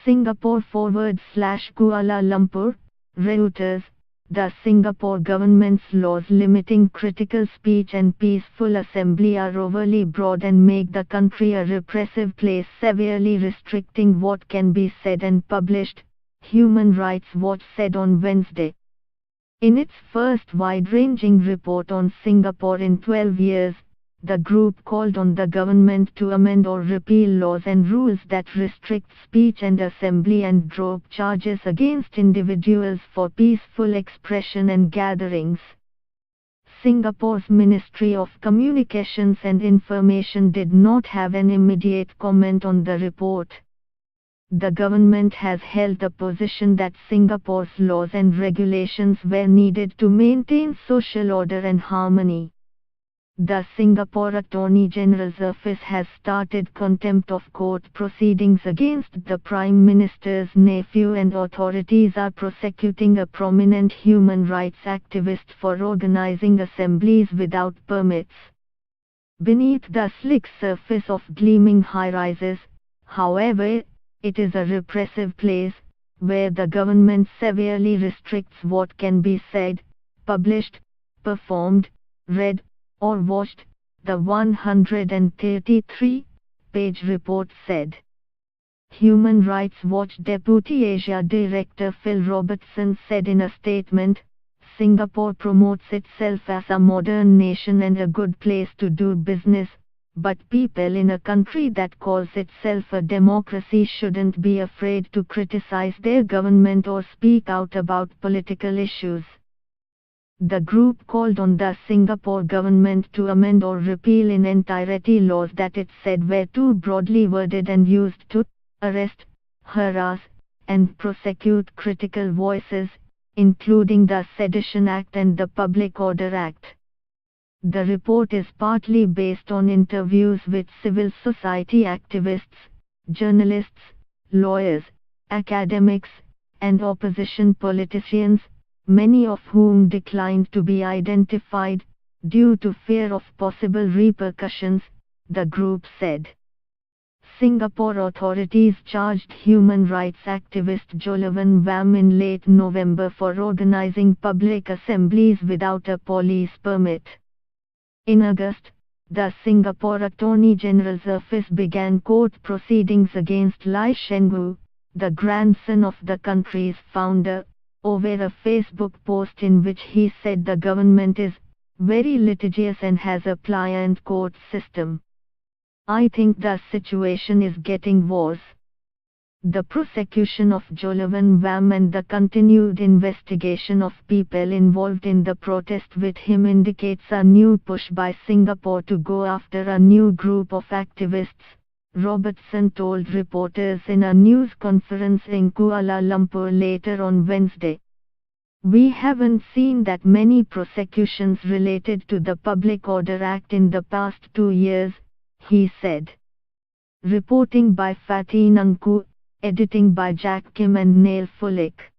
Singapore/Kuala Lumpur, Reuters. The Singapore government's laws limiting critical speech and peaceful assembly are overly broad and make the country a repressive place, severely restricting what can be said and published, Human Rights Watch said on Wednesday. In its first wide-ranging report on Singapore in 12 years, the group called on the government to amend or repeal laws and rules that restrict speech and assembly and drop charges against individuals for peaceful expression and gatherings. Singapore's Ministry of Communications and Information did not have an immediate comment on the report. The government has held the position that Singapore's laws and regulations were needed to maintain social order and harmony. The Singapore Attorney General's office has started contempt of court proceedings against the Prime Minister's nephew, and authorities are prosecuting a prominent human rights activist for organizing assemblies without permits. Beneath the slick surface of gleaming high-rises, however, it is a repressive place, where the government severely restricts what can be said, published, performed, read, or watched, the 133-page report said. Human Rights Watch Deputy Asia Director Phil Robertson said in a statement, "Singapore promotes itself as a modern nation and a good place to do business, but people in a country that calls itself a democracy shouldn't be afraid to criticize their government or speak out about political issues." The group called on the Singapore government to amend or repeal in entirety laws that it said were too broadly worded and used to arrest, harass, and prosecute critical voices, including the Sedition Act and the Public Order Act. The report is partly based on interviews with civil society activists, journalists, lawyers, academics, and opposition politicians, many of whom declined to be identified, due to fear of possible repercussions, the group said. Singapore authorities charged human rights activist Jolovan Wham in late November for organizing public assemblies without a police permit. In August, the Singapore Attorney General's office began court proceedings against Ly Cheng-gu, the grandson of the country's founder, over a Facebook post in which he said the government is very litigious and has a pliant court system. "I think the situation is getting worse." The prosecution of Jolovan Wham and the continued investigation of people involved in the protest with him indicates a new push by Singapore to go after a new group of activists, Robertson told reporters in a news conference in Kuala Lumpur later on Wednesday. "We haven't seen that many prosecutions related to the Public Order Act in the past 2 years, he said. Reporting by Fatih Nangku, editing by Jack Kim and Neil Fulick.